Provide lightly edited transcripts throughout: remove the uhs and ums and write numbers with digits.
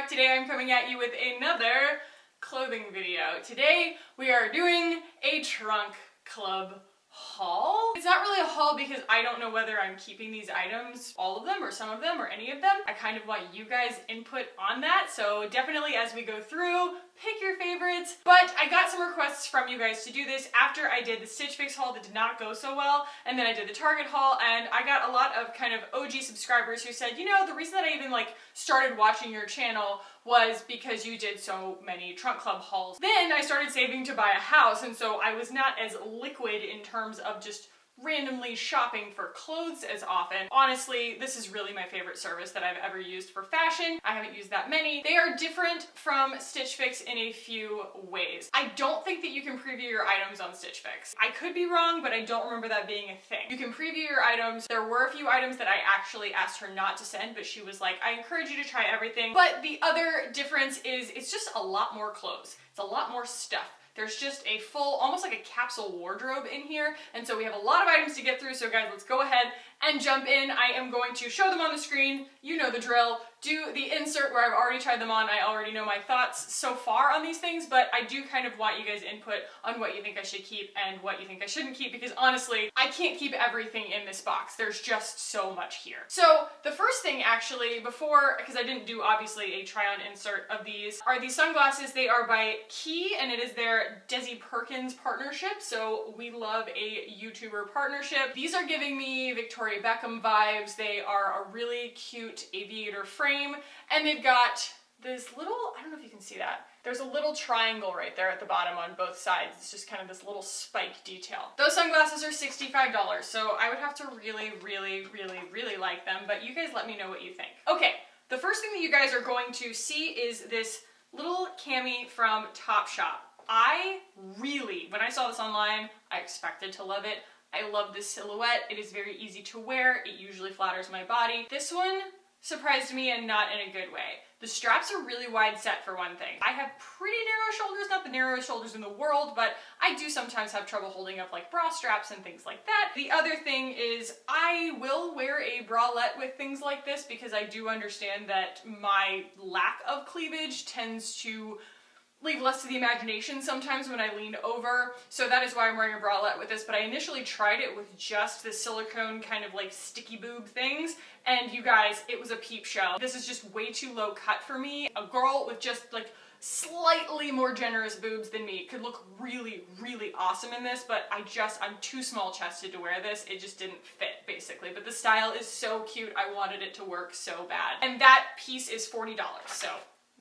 back. Today I'm coming at you with another clothing video. Today we are doing a trunk club haul. It's not really a haul because I don't know whether I'm keeping these items, all of them or some of them or any of them. I kind of want you guys input on that, so definitely as we go through, pick your favorites. But I got some requests from you guys to do this after I did the Stitch Fix haul that did not go so well, and then I did the Target haul, and I got a lot of kind of OG subscribers who said, you know, the reason that I even started watching your channel was because you did so many trunk club hauls. Then I started saving to buy a house, and so I was not as liquid in terms of just randomly shopping for clothes as often. Honestly, this is really my favorite service that I've ever used for fashion. I haven't used that many. They are different from Stitch Fix in a few ways. I don't think that you can preview your items on Stitch Fix. I could be wrong, but I don't remember that being a thing. You can preview your items. There were a few items that I actually asked her not to send, but she was like, I encourage you to try everything. But the other difference is it's just a lot more clothes. It's a lot more stuff. There's just a full, almost like a capsule wardrobe in here, and so we have a lot of items to get through, so guys, let's go ahead and jump in. I am going to show them on the screen, you know the drill, do the insert where I've already tried them on. I already know my thoughts so far on these things, but I do kind of want you guys input on what you think I should keep and what you think I shouldn't keep, because honestly, I can't keep everything in this box. There's just so much here. So the first thing actually, because I didn't do obviously a try-on insert of these, are these sunglasses. They are by Key, and it is their Desi Perkins partnership, so we love a YouTuber partnership. These are giving me Victoria Beckham vibes. They are a really cute aviator frame, and they've got this little, I don't know if you can see that, there's a little triangle right there at the bottom on both sides. It's just kind of this little spike detail. Those sunglasses are $65, so I would have to really like them, but you guys let me know what you think. Okay, the first thing that you guys are going to see is this little cami from Topshop. When I saw this online, I expected to love it. I love this silhouette. It is very easy to wear. It usually flatters my body. This one surprised me, and not in a good way. The straps are really wide set for one thing. I have pretty narrow shoulders, not the narrowest shoulders in the world, but I do sometimes have trouble holding up like bra straps and things like that. The other thing is I will wear a bralette with things like this because I do understand that my lack of cleavage tends to leave less to the imagination sometimes when I lean over, so that is why I'm wearing a bralette with this, but I initially tried it with just the silicone kind of like sticky boob things, and you guys, it was a peep show. This is just way too low cut for me. A girl with just like slightly more generous boobs than me could look really awesome in this, but I'm too small chested to wear this. It just didn't fit, basically, but the style is so cute. I wanted it to work so bad. And that piece is $40, so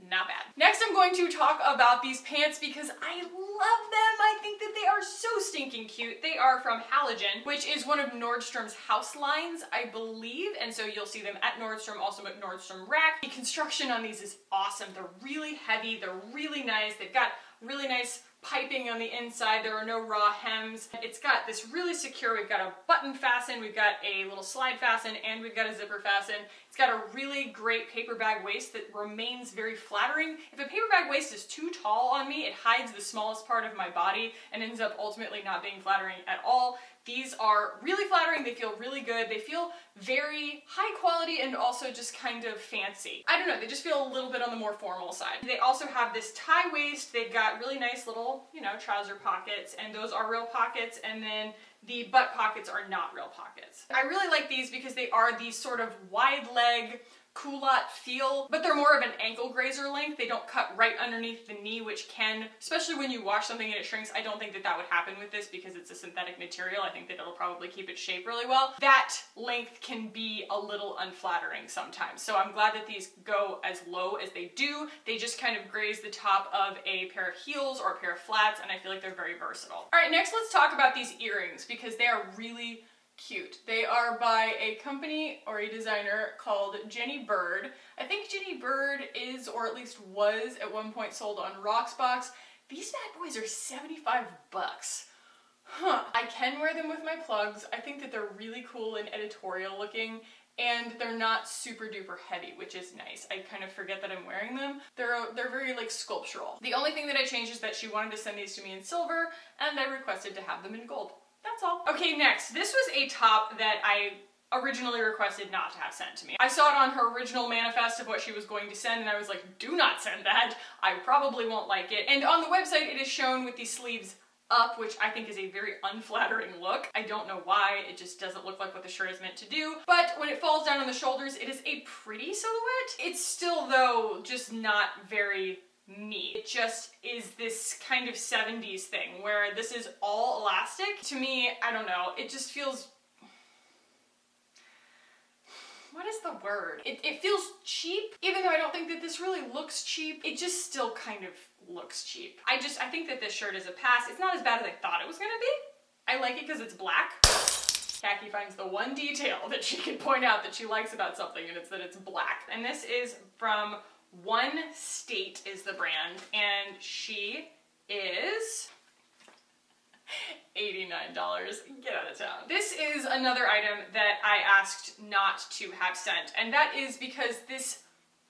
not bad. Next, I'm going to talk about these pants because I love them. I think that they are so stinking cute. They are from Halogen, which is one of Nordstrom's house lines, I believe, and so you'll see them at Nordstrom, also at Nordstrom Rack. The construction on these is awesome. They're really heavy. They're really nice. They've got really nice piping on the inside. There are no raw hems. It's got this really secure, we've got a button fasten, we've got a little slide fasten, and we've got a zipper fasten. It's got a really great paper bag waist that remains very flattering. If a paper bag waist is too tall on me, it hides the smallest part of my body and ends up ultimately not being flattering at all. These are really flattering, they feel really good, they feel very high quality and also just kind of fancy. I don't know, they just feel a little bit on the more formal side. They also have this tie waist, they've got really nice little, you know, trouser pockets, and those are real pockets, and then the butt pockets are not real pockets. I really like these because they are these sort of wide leg, culotte feel, but they're more of an ankle grazer length. They don't cut right underneath the knee, which can, especially when you wash something and it shrinks, I don't think that that would happen with this because it's a synthetic material. I think that it'll probably keep its shape really well. That length can be a little unflattering sometimes, so I'm glad that these go as low as they do. They just kind of graze the top of a pair of heels or a pair of flats, and I feel like they're very versatile. All right, next let's talk about these earrings because they are really cute. They are by a company or a designer called Jenny Bird. I think Jenny Bird is, or at least was at one point, sold on Rocksbox. These bad boys are $75. I can wear them with my plugs. I think that they're really cool and editorial looking, and they're not super duper heavy, which is nice. I kind of forget that I'm wearing them. They're very like sculptural. The only thing that I changed is that she wanted to send these to me in silver, and I requested to have them in gold. That's all. Okay, next. This was a top that I originally requested not to have sent to me. I saw it on her original manifest of what she was going to send, and I was like, do not send that. I probably won't like it. And on the website, it is shown with these sleeves up, which I think is a very unflattering look. I don't know why, it just doesn't look like what the shirt is meant to do. But when it falls down on the shoulders, it is a pretty silhouette. It's still, though, just not very me. It just is this kind of 70s thing where this is all elastic. To me, I don't know, it just feels, what is the word? It feels cheap, even though I don't think that this really looks cheap. It just still kind of looks cheap. I think that this shirt is a pass. It's not as bad as I thought it was gonna be. I like it because it's black. Khaki finds the one detail that she can point out that she likes about something, and it's that it's black. And this is from One State is the brand, and she is $89. Get out of town. This is another item that I asked not to have sent, and that is because this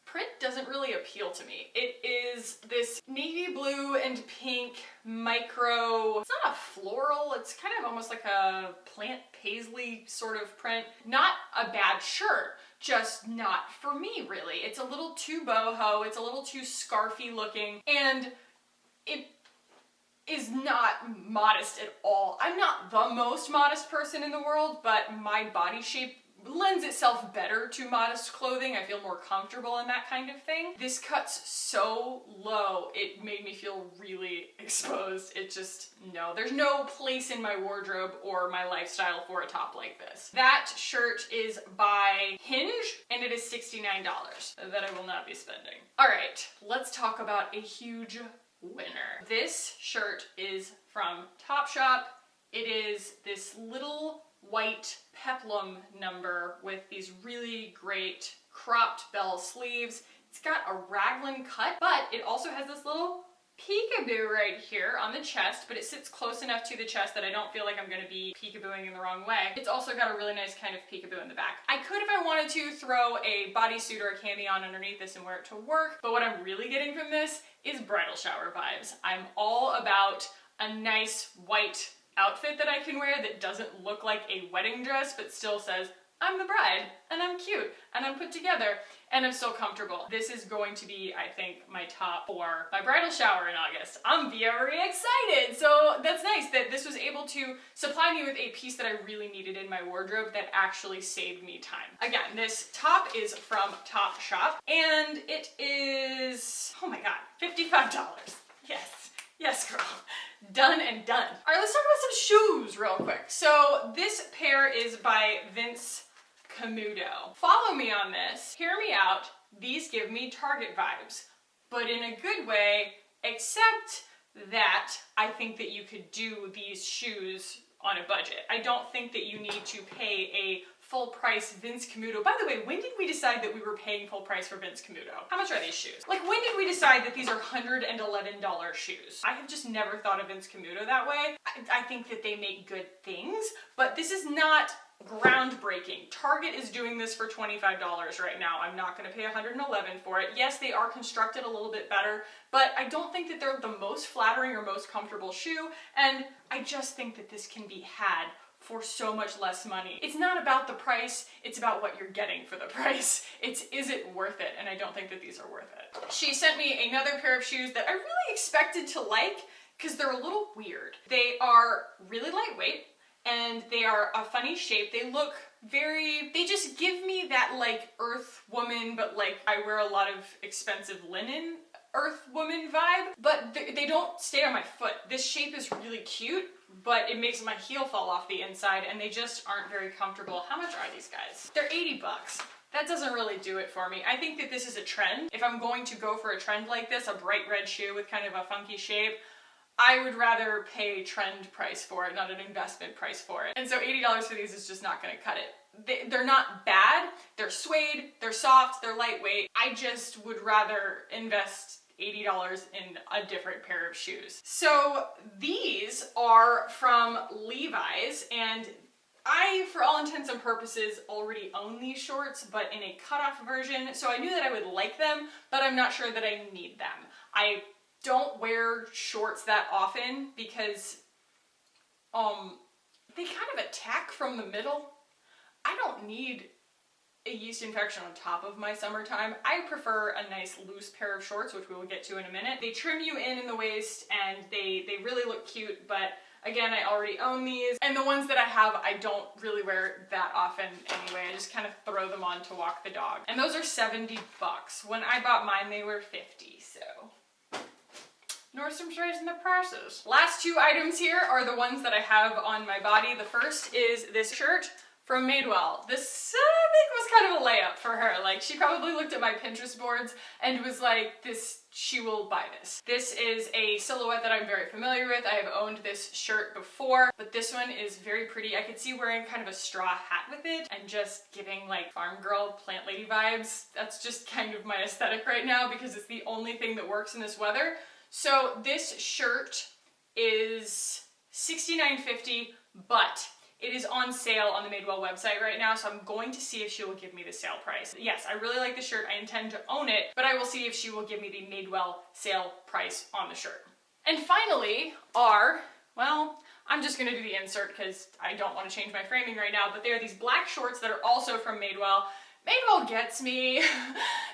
print doesn't really appeal to me. It is this navy blue and pink micro, it's not a floral, it's kind of almost like a plant paisley sort of print. Not a bad shirt, just not for me really. It's a little too boho, it's a little too scarfy looking, and it is not modest at all. I'm not the most modest person in the world, but my body shape lends itself better to modest clothing. I feel more comfortable in that kind of thing. This cuts so low, it made me feel really exposed. It just, no. There's no place in my wardrobe or my lifestyle for a top like this. That shirt is by Hinge, and it is $69 that I will not be spending. All right, let's talk about a huge winner. This shirt is from Topshop. It is this little white peplum number with these really great cropped bell sleeves. It's got a raglan cut, but it also has this little peekaboo right here on the chest, but it sits close enough to the chest that I don't feel like I'm gonna be peekabooing in the wrong way. It's also got a really nice kind of peekaboo in the back. I could, if I wanted to, throw a bodysuit or a cami on underneath this and wear it to work, but what I'm really getting from this is bridal shower vibes. I'm all about a nice white outfit that I can wear that doesn't look like a wedding dress, but still says, I'm the bride, and I'm cute, and I'm put together, and I'm still comfortable. This is going to be, I think, my top for my bridal shower in August. I'm very excited! So that's nice that this was able to supply me with a piece that I really needed in my wardrobe that actually saved me time. Again, this top is from Topshop, and it is, oh my god, $55. Yes. Yes, girl. Done and done. All right, let's talk about some shoes real quick. So this pair is by Vince Camuto. Follow me on this. Hear me out. These give me Target vibes, but in a good way, except that I think that you could do these shoes on a budget. I don't think that you need to pay a full price Vince Camuto. By the way, when did we decide that we were paying full price for Vince Camuto? How much are these shoes? Like, when did we decide that these are $111 shoes? I have just never thought of Vince Camuto that way. I think that they make good things, but this is not groundbreaking. Target is doing this for $25 right now. I'm not gonna pay $111 for it. Yes, they are constructed a little bit better, but I don't think that they're the most flattering or most comfortable shoe, and I just think that this can be had for so much less money. It's not about the price, it's about what you're getting for the price. Is it worth it? And I don't think that these are worth it. She sent me another pair of shoes that I really expected to like because they're a little weird. They are really lightweight and they are a funny shape. They look they just give me that like earth woman, but like I wear a lot of expensive linen earth woman vibe, but they don't stay on my foot. This shape is really cute, but it makes my heel fall off the inside and they just aren't very comfortable. How much are these guys? They're 80 bucks. That doesn't really do it for me. I think that this is a trend. If I'm going to go for a trend like this, a bright red shoe with kind of a funky shape, I would rather pay trend price for it, not an investment price for it. And so $80 for these is just not gonna cut it. They're not bad, they're suede, they're soft, they're lightweight. I just would rather invest $80 in a different pair of shoes. So these are from Levi's, and I, for all intents and purposes, already own these shorts, but in a cutoff version, so I knew that I would like them, but I'm not sure that I need them. I don't wear shorts that often because they kind of attack from the middle. I don't need a yeast infection on top of my summertime. I prefer a nice loose pair of shorts, which we will get to in a minute. They trim you in the waist and they really look cute, but again, I already own these. And the ones that I have, I don't really wear that often anyway. I just kind of throw them on to walk the dog. And those are 70 bucks. When I bought mine, they were 50, so Nordstrom's raising the prices. Last two items here are the ones that I have on my body. The first is this shirt from Madewell. This, I think, was kind of a layup for her. Like, she probably looked at my Pinterest boards and was like, she will buy this. This is a silhouette that I'm very familiar with. I have owned this shirt before, but this one is very pretty. I could see wearing kind of a straw hat with it and just giving like farm girl, plant lady vibes. That's just kind of my aesthetic right now because it's the only thing that works in this weather. So this shirt is $69.50, but it is on sale on the Madewell website right now, so I'm going to see if she will give me the sale price. Yes, I really like the shirt. I intend to own it, but I will see if she will give me the Madewell sale price on the shirt. And finally well, I'm just gonna do the insert because I don't want to change my framing right now, but they are these black shorts that are also from Madewell. Madewell gets me.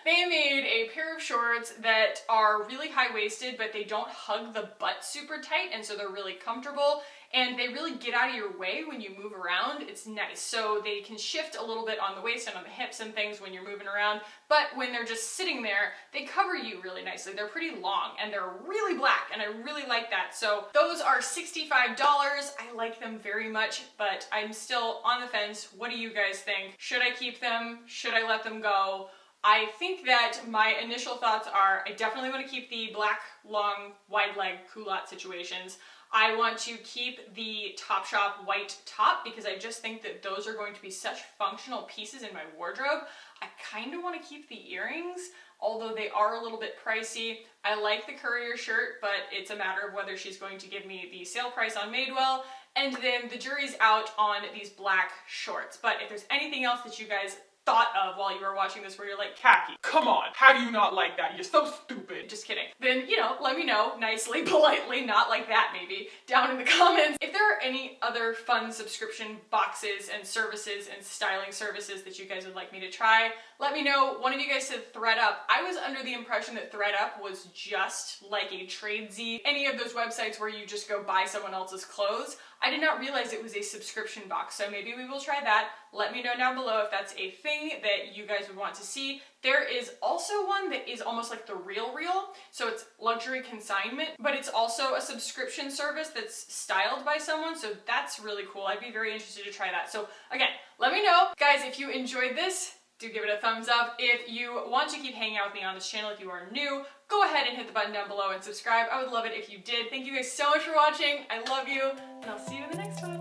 They made a pair of shorts that are really high-waisted, but they don't hug the butt super tight, and so they're really comfortable, and they really get out of your way when you move around. It's nice. So they can shift a little bit on the waist and on the hips and things when you're moving around, but when they're just sitting there, they cover you really nicely. They're pretty long, and they're really black, and I really like that. So those are $65. I like them very much, but I'm still on the fence. What do you guys think? Should I keep them? Should I let them go? I think that my initial thoughts are I definitely want to keep the black, long, wide leg culotte situations. I want to keep the Topshop white top because I just think that those are going to be such functional pieces in my wardrobe. I kind of want to keep the earrings, although they are a little bit pricey. I like the courier shirt, but it's a matter of whether she's going to give me the sale price on Madewell. And then the jury's out on these black shorts. But if there's anything else that you guys thought of while you were watching this where you're like, Khaki, come on, how do you not like that? You're so stupid. Just kidding. Then, you know, let me know nicely, politely, not like that maybe, down in the comments. If there are any other fun subscription boxes and services and styling services that you guys would like me to try, let me know. One of you guys said ThredUp. I was under the impression that ThredUp was just like a Tradesy, any of those websites where you just go buy someone else's clothes. I did not realize it was a subscription box, so maybe we will try that. Let me know down below if that's a thing that you guys would want to see. There is also one that is almost like the Real, so it's luxury consignment, but it's also a subscription service that's styled by someone, so that's really cool. I'd be very interested to try that. So again, let me know. Guys, if you enjoyed this, do give it a thumbs up. If you want to keep hanging out with me on this channel, if you are new, go ahead and hit the button down below and subscribe. I would love it if you did. Thank you guys so much for watching. I love you, and I'll see you in the next one.